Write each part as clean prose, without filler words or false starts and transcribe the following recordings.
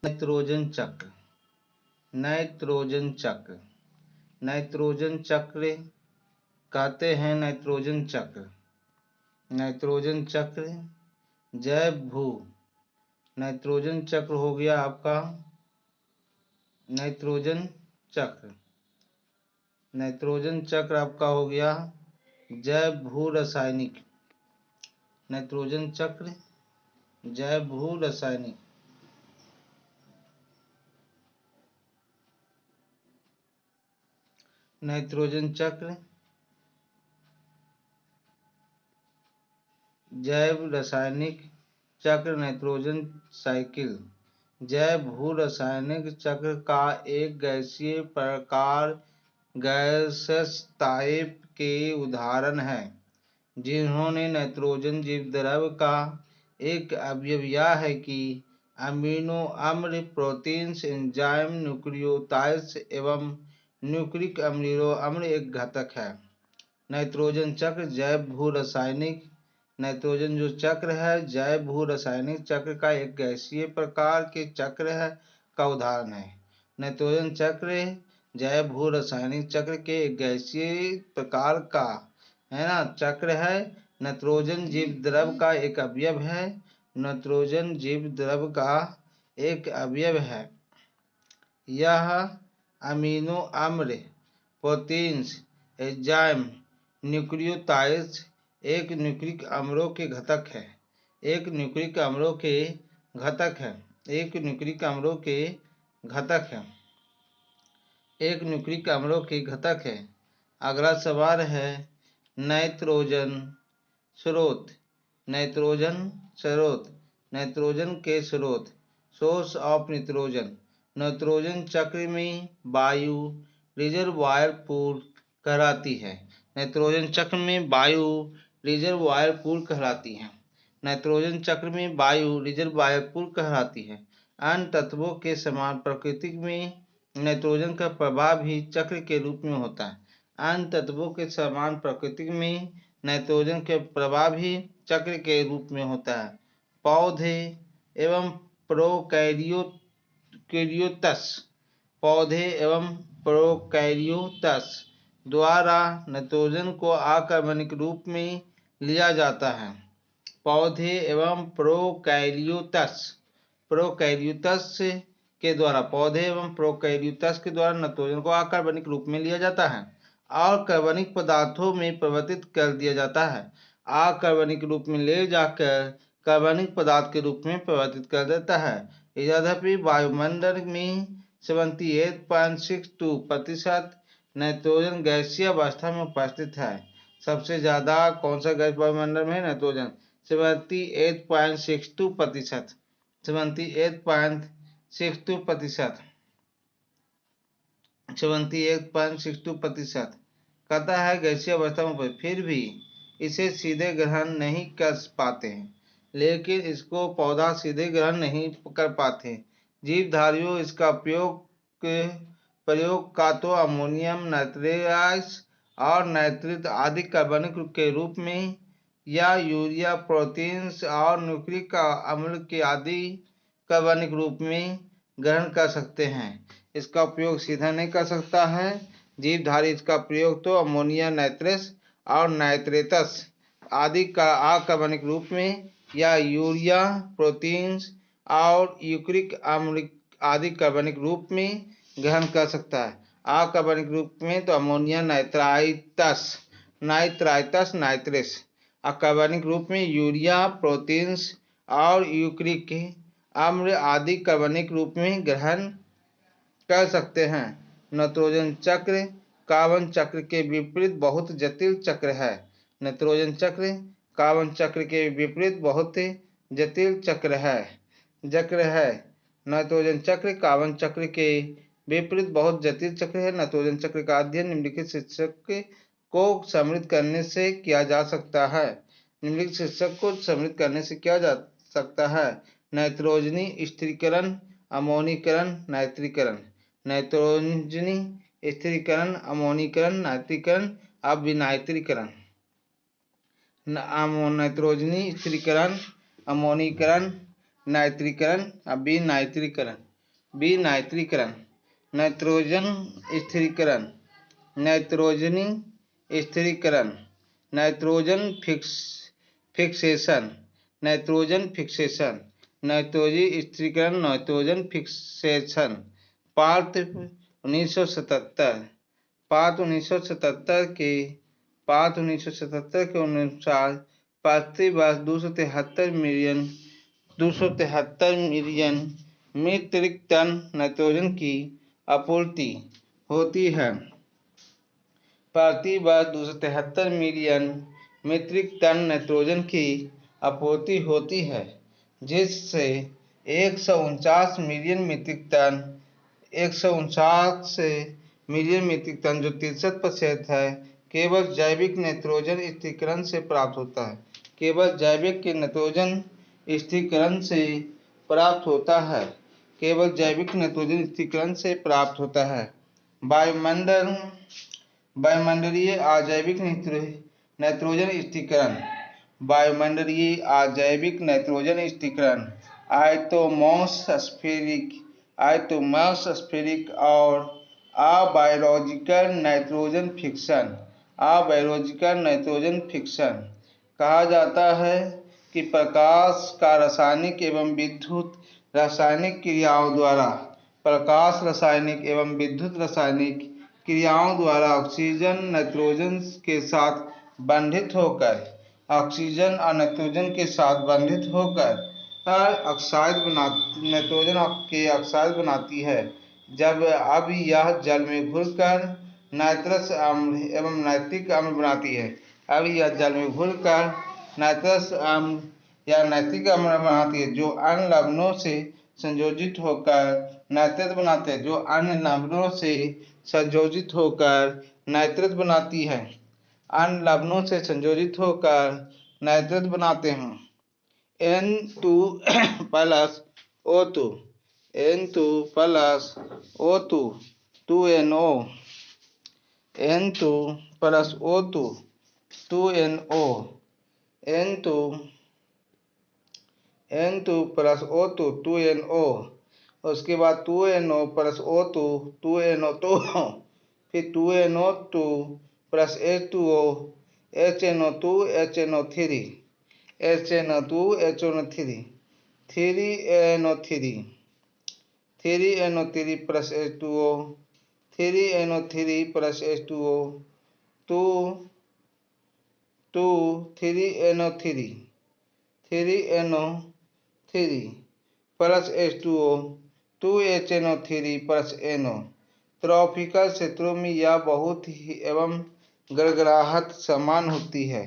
Nitrogen चक्र। Nitrogen चक्र nitrogen चक्र कहते हैं। नाइट्रोजन चक्र नाइट्रोजन चक्र जैव भू नाइट्रोजन चक्र हो गया आपका। नाइट्रोजन चक्र नाइट्रोजन चक्र आपका हो गया जैव भू रासायनिक। नाइट्रोजन चक्र जैव भू रासायनिक। नाइट्रोजन चक्र जैव रासायनिक चक्र नाइट्रोजन साइकिल जैव भू रासायनिक चक्र का एक गैसीय प्रकार गैसेस टाइप के उदाहरण है जिन्होंने नाइट्रोजन जीवद्रव्य का एक अवयव यह है कि अमीनो अम्ल प्रोटीन्स एंजाइम न्यूक्लियोटाइड्स एवं न्यूक्लिक अम्ल एक घटक है। नाइट्रोजन चक्र जैव भू रासायनिक नाइट्रोजन जो चक्र है जैव भू रासायनिक चक्र का एक गैसीय प्रकार के चक्र है का उदाहरण है। नाइट्रोजन चक्र जैव भू रासायनिक चक्र के एक गैसीय प्रकार का है ना चक्र है। नाइट्रोजन जीवद्रव्य का एक अवयव है। नाइट्रोजन जीवद्रव्य का एक अवयव है। यह अमीनो अम्ल प्रोटीन्स एंजाइम न्यूक्लियोटाइड्स एक न्यूक्लिक अम्लों के घटक है। एक न्यूक्लिक अम्लों के घटक है। एक न्यूक्लिक अम्लों के घटक है। एक न्यूक्लिक अम्लों के घटक है। अगला सवाल है नाइट्रोजन स्रोत। नाइट्रोजन स्रोत नाइट्रोजन के स्रोत सोर्स ऑफ नाइट्रोजन। नाइट्रोजन चक्र में वायु रिजर्वायर पूल कहलाती है। नाइट्रोजन चक्र में वायु रिजर्वायर पूल कहलाती है। नाइट्रोजन चक्र में वायु रिजर्वायर पूल कहलाती है। अन्य तत्वों के समान प्रकृति में नाइट्रोजन का प्रभाव भी चक्र के रूप में होता है। अन्य तत्वों के समान प्रकृति में नाइट्रोजन के प्रभाव भी चक्र के रूप में होता है। पौधे एवं प्रोकैरियोट्स द्वारा नाइट्रोजन को अकार्बनिक रूप में लिया जाता है। पौधे एवं प्रोकैरियोट्स के द्वारा नाइट्रोजन को अकार्बनिक रूप में लिया जाता है और कार्बनिक पदार्थों में परिवर्तित कर दिया जाता है। अकार्बनिक रूप में ले जाकर कार्बनिक पदार्थ के रूप में परिवर्तित कर देता है। यद्यपि वायुमंडल में 78.62% नाइट्रोजन गैसीय अवस्था में उपस्थित है। सबसे ज्यादा कौन सा गैस वायुमंडल में? नाइट्रोजन 78.62%। 78.62% कहता है गैसीय अवस्था में, फिर भी इसे सीधे ग्रहण नहीं कर पाते हैं। लेकिन इसको पौधा सीधे ग्रहण नहीं कर पाते। जीवधारियों इसका प्रयोग का तो अमोनियम नाइट्रेट और नाइट्रेट आदि कार्बनिक के रूप में या यूरिया प्रोटीन्स और न्यूक्लिक अम्ल के आदि कार्बनिक रूप में ग्रहण कर सकते हैं। इसका उपयोग सीधा नहीं कर सकता है। जीवधारी इसका प्रयोग तो अमोनिया नाइट्रेट और नाइट्रेटस आदि का अकार्बनिक रूप में या यूरिया प्रोटीन्स और न्यूक्लिक अम्ल आदि कार्बनिक रूप में ग्रहण कर सकता है। अकार्बनिक रूप में तो अमोनिया नाइट्रेट्स अकार्बनिक रूप में यूरिया प्रोटीन्स और न्यूक्लिक अम्ल आदि कार्बनिक रूप में ग्रहण कर सकते हैं। नाइट्रोजन चक्र कार्बन चक्र के विपरीत बहुत जटिल चक्र है। नाइट्रोजन चक्र कार्बन चक्र के विपरीत बहुत जटिल चक्र है। नाइट्रोजन चक्र कार्बन चक्र के विपरीत बहुत जटिल चक्र है। नाइट्रोजन चक्र का अध्ययन निम्नलिखित शीर्षक को सम्मिलित करने से किया जा सकता है। निम्नलिखित शीर्षक को सम्मिलित करने से किया जा सकता है। नाइट्रोजनी स्थिरीकरण अमोनीकरण नाइट्रीकरण। नाइट्रोजनी स्थिरीकरण अमोनीकरण नाइट्रीकरण अविनाइट्रीकरण। नाइट्रोजनी स्थिरीकरण अमोनीकरण नाइट्रीकरण अविनाइट्रीकरण। बी नाइट्रीकरण, नाइट्रोजन स्थिरीकरण, नाइट्रोजनी स्थिरीकरण, nitrogen fixation, nitrogen fixation, nitrogen स्थिरीकरण, नाइट्रोजन फिक्सेशन। पाठ 1977। पाठ 1977 के अनुसार पृथ्वी पर 273 मिलियन मीट्रिक टन नाइट्रोजन की आपूर्ति होती है। पृथ्वी पर 273 मिलियन मीट्रिक टन नाइट्रोजन की आपूर्ति होती है, जिससे 149 million metric ton 149 million metric ton जो 63% है, केवल जैविक नाइट्रोजन स्थिरीकरण से प्राप्त होता है। केवल जैविक नाइट्रोजन स्थिरीकरण से प्राप्त होता है। केवल जैविक नाइट्रोजन स्थिरीकरण से प्राप्त होता है। वायुमंडलीय अजैविक नाइट्रोजन स्थिरीकरण। वायुमंडलीय अजैविक नाइट्रोजन स्थिरीकरण आइटोमॉस्फेरिक और अबायोलॉजिकल नाइट्रोजन फिक्शन। अबायोलॉजिकल नाइट्रोजन फिक्शन कहा जाता है कि प्रकाश का रासायनिक एवं विद्युत रासायनिक क्रियाओं द्वारा ऑक्सीजन नाइट्रोजन के साथ बंधित होकर नाइट्रोजन के ऑक्साइड बनाती है। अब यह जल में घुलकर नाइट्रस अम्ल एवं नाइट्रिक अम्ल बनाती है। अब यह जल में घुलकर नाइट्रस अम्ल या नाइट्रिक अम्ल बनाती है, जो अन्य लवणों से संयोजित होकर नाइट्रेट बनाते हैं। नाइट्रेट बनाती है। अन्य लवणों से संयोजित होकर नाइट्रेट बनाते हैं। N2 plus O2, N2 plus O2, 2NO, N2 plus O2, 2NO, N2 plus O2, 2NO। उसके बाद 2NO प्लस O2, 2NO2, फिर 2NO2 plus H2O, HNO2, HNO3, HNO2, HNO3, 3NO3, 3NO3 plus H2O, 3NO3 plus H2O, 3NO3, 3NO3 plus H2O, 2HNO3 plus NO। Tropical क्षेत्रों में यह बहुत ही एवं गड़गड़ाहट समान होती है।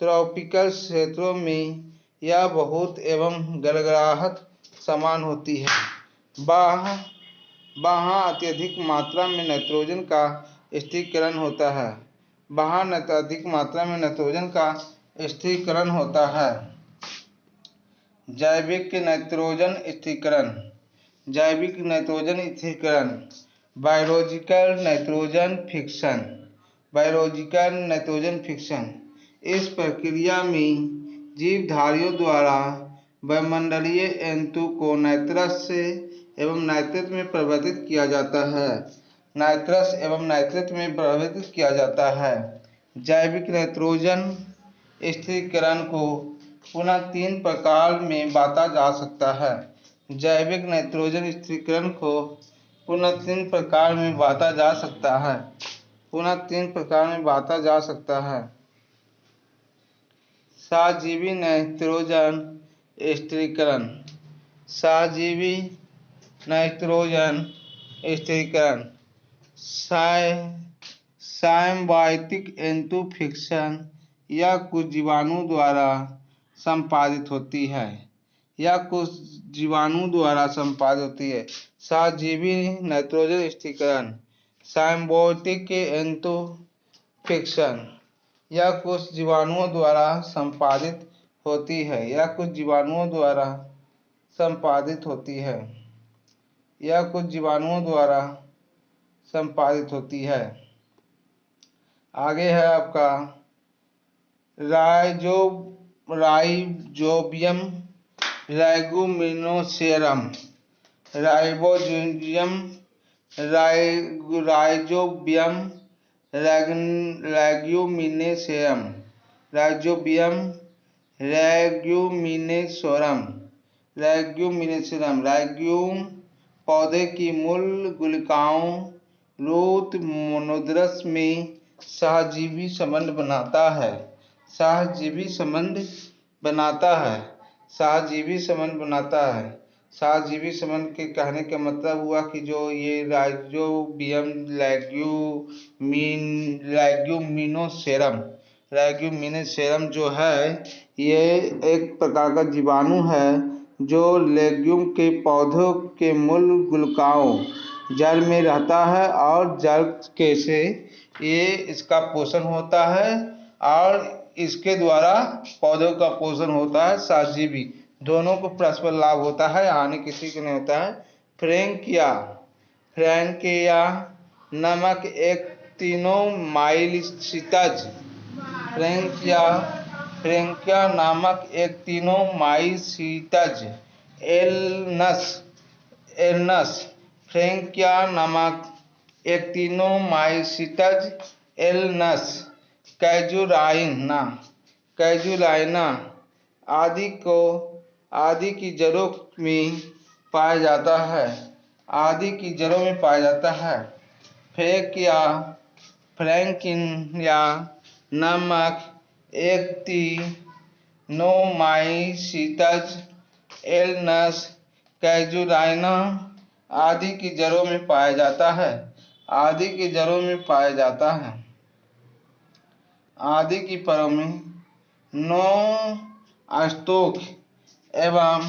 ट्रॉपिकल क्षेत्रों में यह बहुत एवं गड़गड़ाहट समान होती है। वहाँ अत्यधिक मात्रा में नाइट्रोजन का स्थिरीकरण होता है। अत्यधिक मात्रा में नाइट्रोजन का स्थिरीकरण होता है। जैविक नाइट्रोजन स्थिरीकरण। जैविक नाइट्रोजन स्थिरीकरण। Biological nitrogen fiction. Biological nitrogen fiction. इस प्रक्रिया में जीवधारियों द्वारा वायुमंडलीय N2 को नाइट्रस एवं नाइट्रेट में परिवर्तित किया जाता है। नाइट्रस एवं नाइट्रेट में परिवर्तित किया जाता है। जैविक नाइट्रोजन स्थिरीकरण को पुनः 3 प्रकार में बांटा जा सकता है। जैविक नाइट्रोजन स्थिरीकरण को पुनः 3 प्रकार में बांटा जा सकता है। सहजीवी नाइट्रोजन स्थिरीकरण। सहजीवी नाइट्रोजन स्थिरीकरण। साइम्बायोटिक N2 फिक्शन यह कुछ जीवाणुओं द्वारा संपादित होती है। सहजीवी नाइट्रोजन स्थिरीकरण। साइम्बायोटिक N2 फिक्शन यह कुछ जीवाणुओं द्वारा संपादित होती है। आगे है आपका राइजोबियम लेगुमिनोसेरम। राइबोज़ोम, राइजोबियम, लेग्यूमिनेशियम, राइजोबियम, लेग्यूम पौधे की मूल गुलिकाओं, रूट नोड्स में सहजीवी संबंध बनाता है। सहजीवी संबंध संबंध के कहने का मतलब हुआ कि जो ये राइजोबियम, लेग्यूमिनोसेरम जो है, ये एक प्रकार का जीवाणु है जो लेग्यूम के पौधों के मूल गुलिकाओं, जड़ में रहता है और जड़ के से ये इसका पोषण होता है और इसके द्वारा पौधों का पोषण होता है। सहजीवी दोनों को परस्पर लाभ होता है, हानि किसी को नहीं होता है। फ्रैंकिया नामक एक तीनों-माइलिसीटज फ्रैंकिया नामक एक तीनों-माइलिसीटज एलनस फ्रैंकिया नामक एक तीनों-माइलिसीटज एलनस कैजुलाइना आदि की जड़ों में पाया जाता है। फ्रैंकिया नामक एक तीनों-माइलिसीटज एलनस कैजुलाइना आदि की जड़ों में पाया जाता है। आदि की परों में नॉन स्टॉक एवं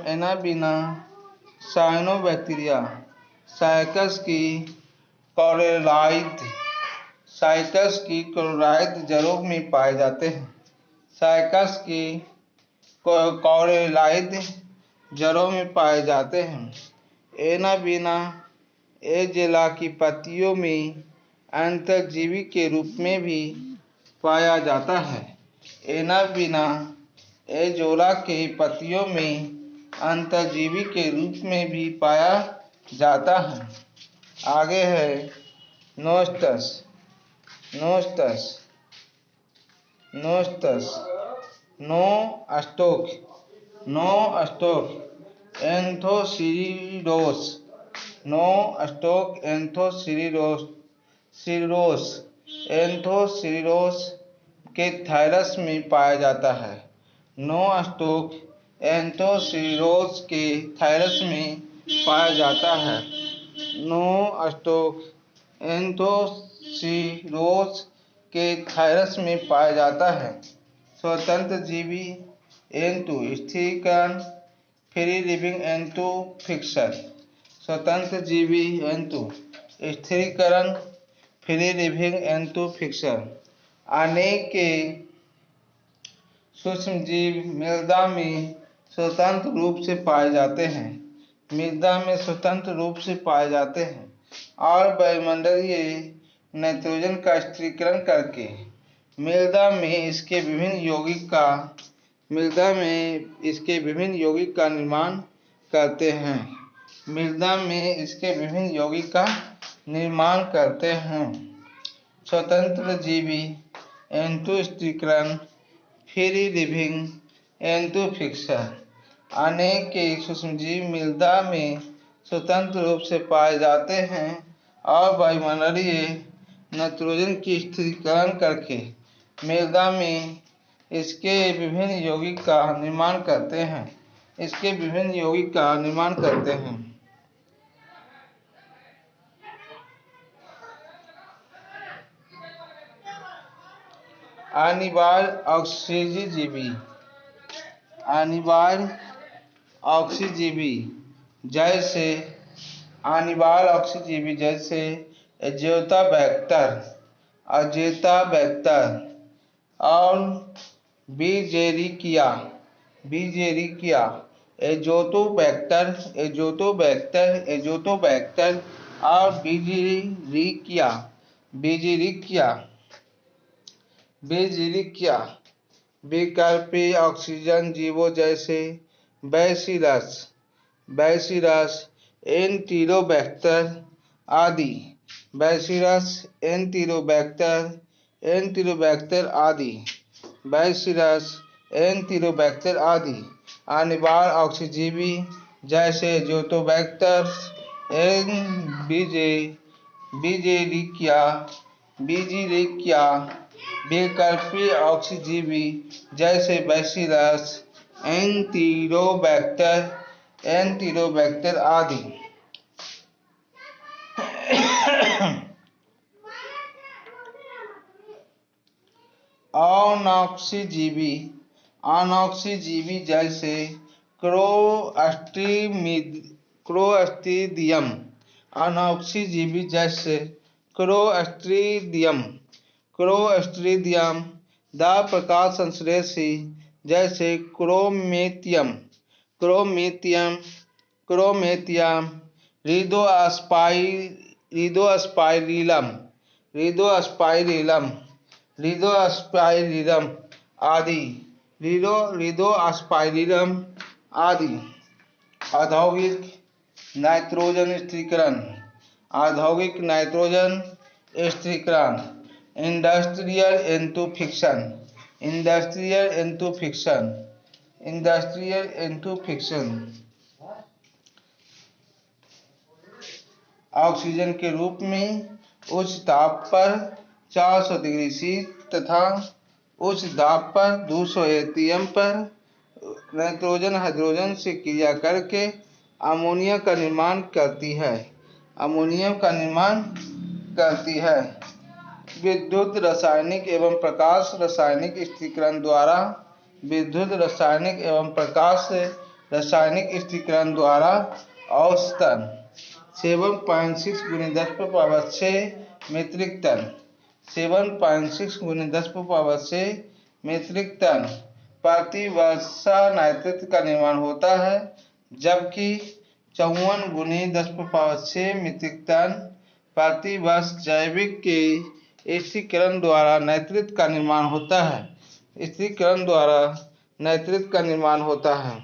एनाबीना साइनोबैक्टीरिया साइकस की क्लोराइड जड़ों में पाए जाते हैं। एनाबीना एजेला की पत्तियों में अंतर्जीवी के रूप में भी पाया जाता है। एनाबीना एजोला के पत्तियों में अंतर्जीवी के रूप में भी पाया जाता है। आगे है नोस्टस नो स्टॉक एंथोसिरिडोस के थायरस में पाया जाता है। स्वतंत्र जीवी स्थिरीकरण फ्री लिविंग फिक्शन। अनेक सूक्ष्मजीव मृदा में स्वतंत्र रूप से पाए जाते हैं और वायुमंडलीय नाइट्रोजन का स्थिरीकरण करके मृदा में इसके विभिन्न यौगिक का निर्माण करते हैं। स्वतंत्र जीवी स्थिरीकरण फ्री लिविंग फिक्शन। अनेक सूक्ष्मजीव मृदा में स्वतंत्र रूप से पाए जाते हैं और वायुमंडलीय नाइट्रोजन की स्थिरीकरण करके मृदा में इसके विभिन्न यौगिक का निर्माण करते हैं। अनिवार्य ऑक्सीजीवी जैसे अज़ोता और बीजेरिकिया एज़ोटोबैक्टर और बीजिरिकिया विकल्पी ऑक्सीजन जीवों जैसे बैसिलस एंटेरोबैक्टर आदि बैसिलस एंटेरोबैक्टर आदि अनिवार्य ऑक्सीजीवी जैसे एज़ोटोबैक्टर बीजिरिकिया वैकल्पिक ऑक्सीजीवी जैसे बैसिलस एंटेरोबैक्टर आदि। अनॉक्सीजीवी जैसे क्लोस्ट्रीडियम द प्रकाश संश्लेषी जैसे क्रोमेटियम रिदोस्पाइरिलम आदि। औद्योगिक नाइट्रोजन स्थिरीकरण इंडस्ट्रियल एंटूफिक्शन ऑक्सीजन के रूप में उच्च ताप पर 400 डिग्री सी तथा उच्च दाब पर 200 atm पर नाइट्रोजन हाइड्रोजन से क्रिया करके अमोनिया का निर्माण करती है। विद्युत रासायनिक एवं प्रकाश रासायनिक स्थिरीकरण द्वारा औसतन 7.6 × 10⁶ मीट्रिक टन 7.6 × 10⁶ मीट्रिक टन प्रति वर्ष नाइट्रेट का निर्माण होता है, जबकि 54 × 10⁶ मीट्रिक टन प्रति वर्ष जैविक के स्थिरीकरण द्वारा नाइट्रेट का निर्माण होता है।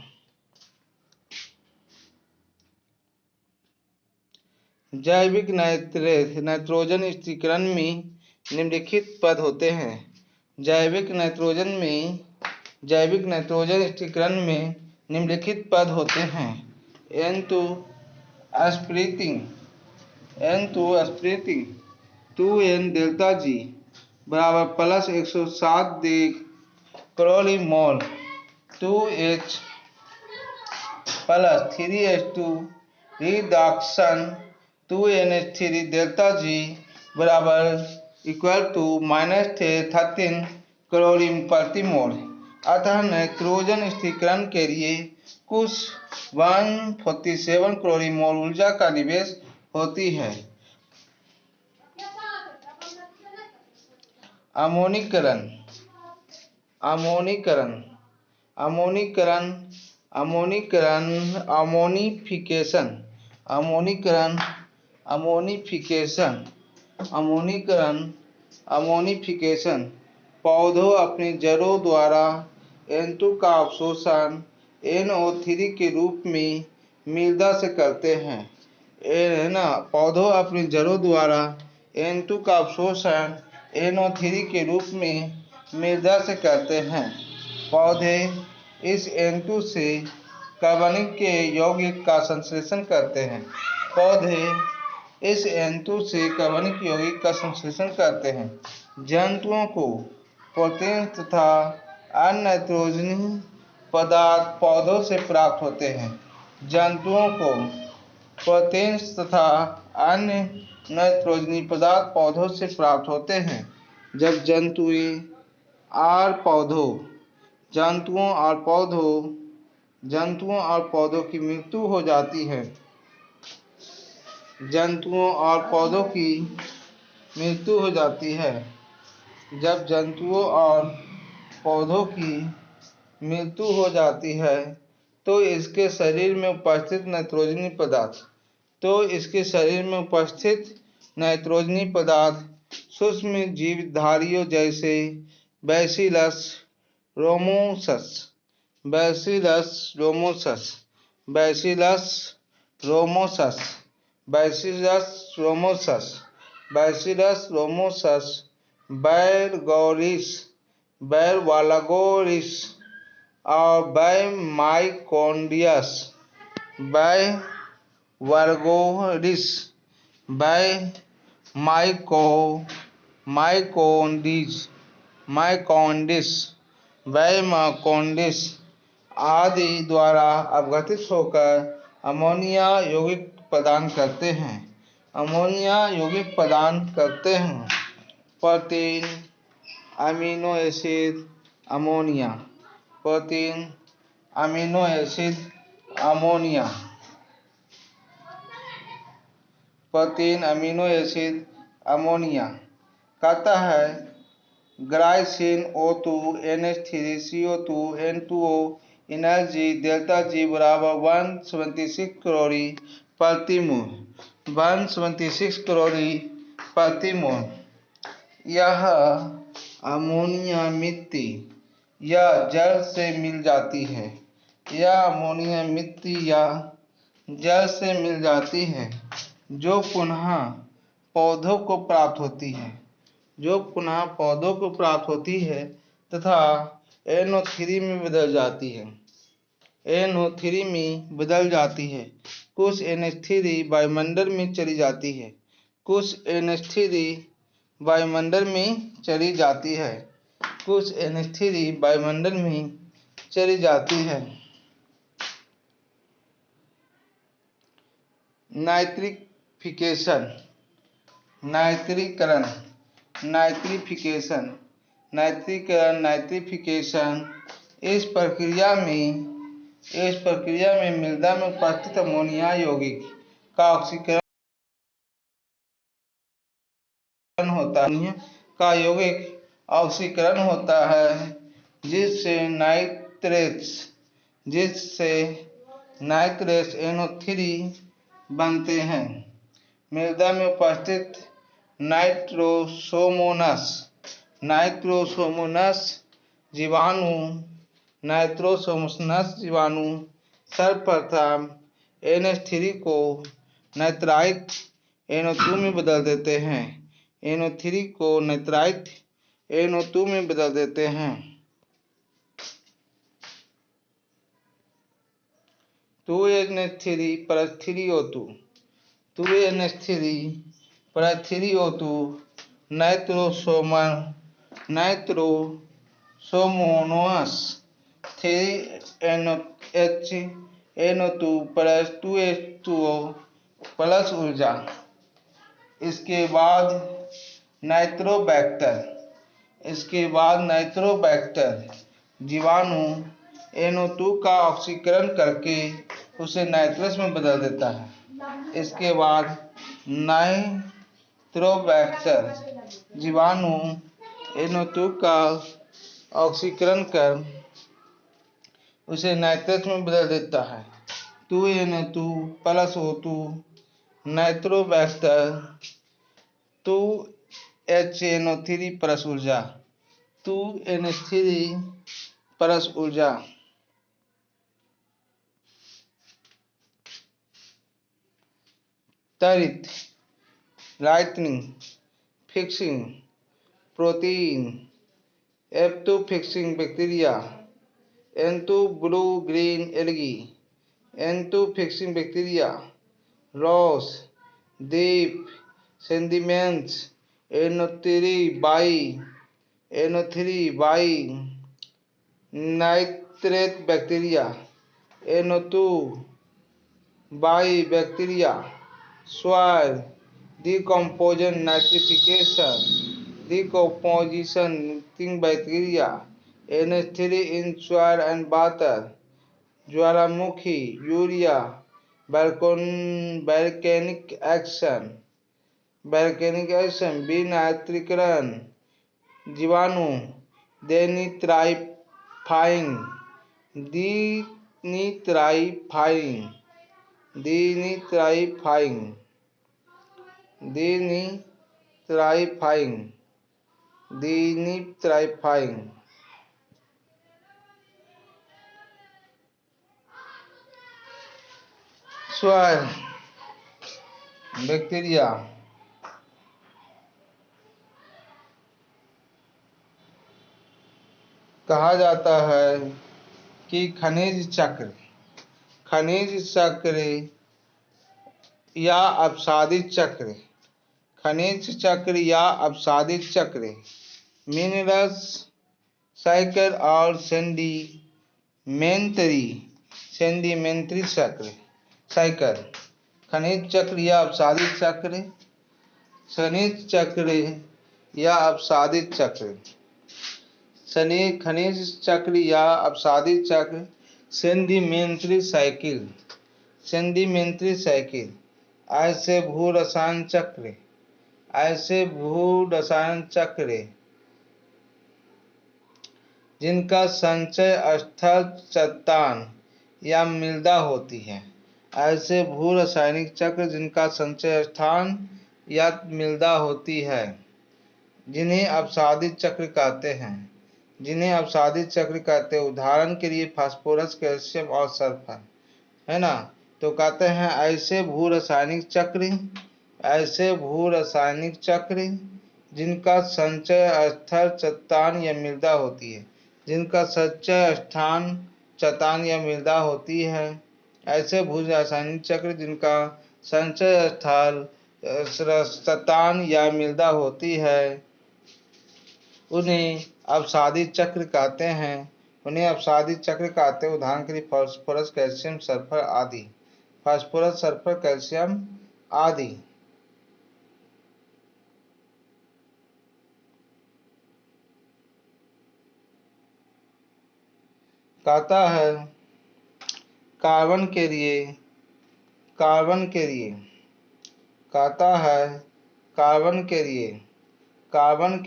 जैविक नाइट्रोजन स्थिरीकरण में निम्नलिखित पद होते हैं। जैविक नाइट्रोजन स्थिरीकरण में निम्नलिखित पद होते हैं। N2 splitting 2N delta G बराबर प्लस 107 क्लोरीन मोल 2H plus 3H2 reduction 2NH3 delta G बराबर -13 क्लोरीन प्रति मोल। अतः नाइट्रोजन स्थिरीकरण के लिए कुछ 147 क्लोरीन मोल ऊर्जा का निवेश होती है। अमोनिफिकेशन पौधों अपनी जड़ों द्वारा N2 का अवशोषण NO3 के रूप में मृदा से करते हैं। पौधों अपनी जड़ों द्वारा N2 का अवशोषण NO3 के रूप में मृदा से करते हैं। पौधे इस N2 से कार्बनिक के यौगिक का संश्लेषण करते हैं। जंतुओं को प्रोटीन तथा अन्य नाइट्रोजनी पदार्थ पौधों से प्राप्त होते हैं। जब जंतुओं और पौधों की मृत्यु हो जाती है। जब जंतुओं और पौधों की मृत्यु हो जाती है तो इसके शरीर में उपस्थित नाइट्रोजनी पदार्थ सूक्ष्म जीवधारियों जैसे बैसिलस रोमोसस बैसिलस रोमोसस बैसिलस रोमोसस बैसिलस रोमोसस बैसिलस रोमोसस बैरवालागोरिस और बैवर्गोरिस माइकोन्डिस बैमाकोन्डिस आदि द्वारा अपघटित होकर अमोनिया यौगिक प्रदान करते हैं। Protein amino acid ammonia protein amino acid ammonia protein amino acid ammonia कहता है glycine O2 NH3 CO2 N2O energy delta G बराबर 176 कैलोरी प्रति मोल 176 कैलोरी प्रति मोल। यह अमोनिया मिट्टी या जल से मिल जाती है जो पुनः पौधों को प्राप्त होती है तथा NO3 में बदल जाती है कुछ NH3 वायुमंडल में चली जाती है नाइट्रिफिकेशन इस प्रक्रिया में मृदा में उपस्थित अमोनिया यौगिक का ऑक्सीकरण होता है जिससे नाइट्रेट्स NO3 बनते हैं। मृदा में उपस्थित नाइट्रोसोमोनस जीवाणु सर्वप्रथम NH3 को नाइट्राइट NO2 में बदल देते हैं 2NH3 plus 3O2 Nitrosomonas 3NO2 plus 2H2O plus ऊर्जा। इसके बाद नाइट्रोबैक्टर जीवाणु NO2 का ऑक्सीकरण करके उसे नाइट्रस में बदल देता है। इसके बाद नाइट्रोबैक्टर जीवाणु NO2 का ऑक्सीकरण कर उसे नाइट्रस में बदल देता है 2NO2 plus O2 Nitrobacter 2HNO3 plus ऊर्जा त्वरित lightning fixing protein F2 fixing bacteria N2 blue green algae N2 fixing bacteria Ross deep sediments NO3 by nitrate bacteria NO2 by bacteria soil decomposition bacteria NH3 in soil and water Jwalamukhi urea volcanic action विनाइट्रीकरण जीवाणु देनिट्राइफाइंग denaturifying, denaturifying, denaturifying, denaturifying. soil, bacteria, कहा जाता है कि खनिज चक्र या अपसादित चक्र, खनिज चक्र या अपसादित चक्र, मिनरल्स साइकिल और सेंडिमेंट्री चक्र साइकिल, खनिज चक्र या अपसादित चक्र, खनिज चक्र या अपसादित चक्र, खनिज चक्र या अपसादित चक्र, सेंडिमेंट्री साइकिल, ऐसे भू रसायन चक्र जिनका संचय स्थल चट्टान या मृदा होती है, ऐसे भू रासायनिक चक्र जिनका संचय स्थान या मृदा होती है, जिन्हें अपसादित चक्र कहते हैं। उदाहरण के लिए फास्फोरस, कैल्शियम और सल्फर, है ना। तो कहते हैं ऐसे भू रासायनिक चक्र जिनका संचय स्थल चट्टान या मृदा होती है, ऐसे भू रासायनिक चक्र जिनका संचय स्थल चट्टान या मृदा होती है, उन्हें अपसादित चक्र कहते हैं। उदाहरण के लिए फास्फोरस, कैल्शियम, सल्फर आदि। कहता है कार्बन के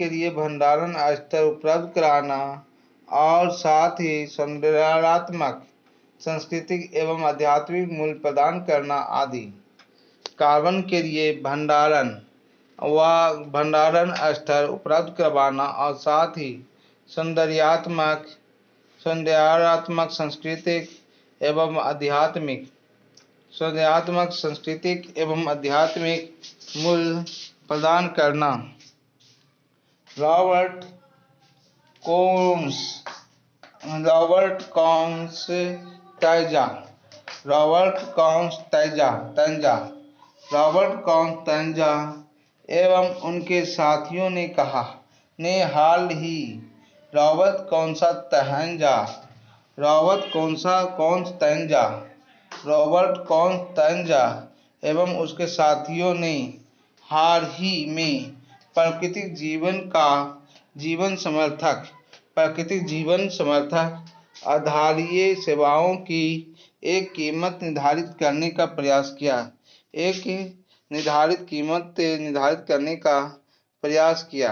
लिए भंडारण स्तर उपलब्ध कराना और साथ ही सौंदर्यात्मक, सांस्कृतिक एवं आध्यात्मिक मूल्य प्रदान करना आदि। कार्बन के लिए भंडारण स्तर उपलब्ध करवाना और साथ ही सौंदर्यात्मक, सांस्कृतिक एवं आध्यात्मिक मूल्य प्रदान करना। रॉबर्ट कॉन्स्टेंजा एवं उनके साथियों ने हाल ही रॉबर्ट कॉन्स्टेंजा एवं उसके साथियों ने हाल ही में प्राकृतिक जीवन समर्थक आधारित सेवाओं की एक कीमत निर्धारित करने का प्रयास किया।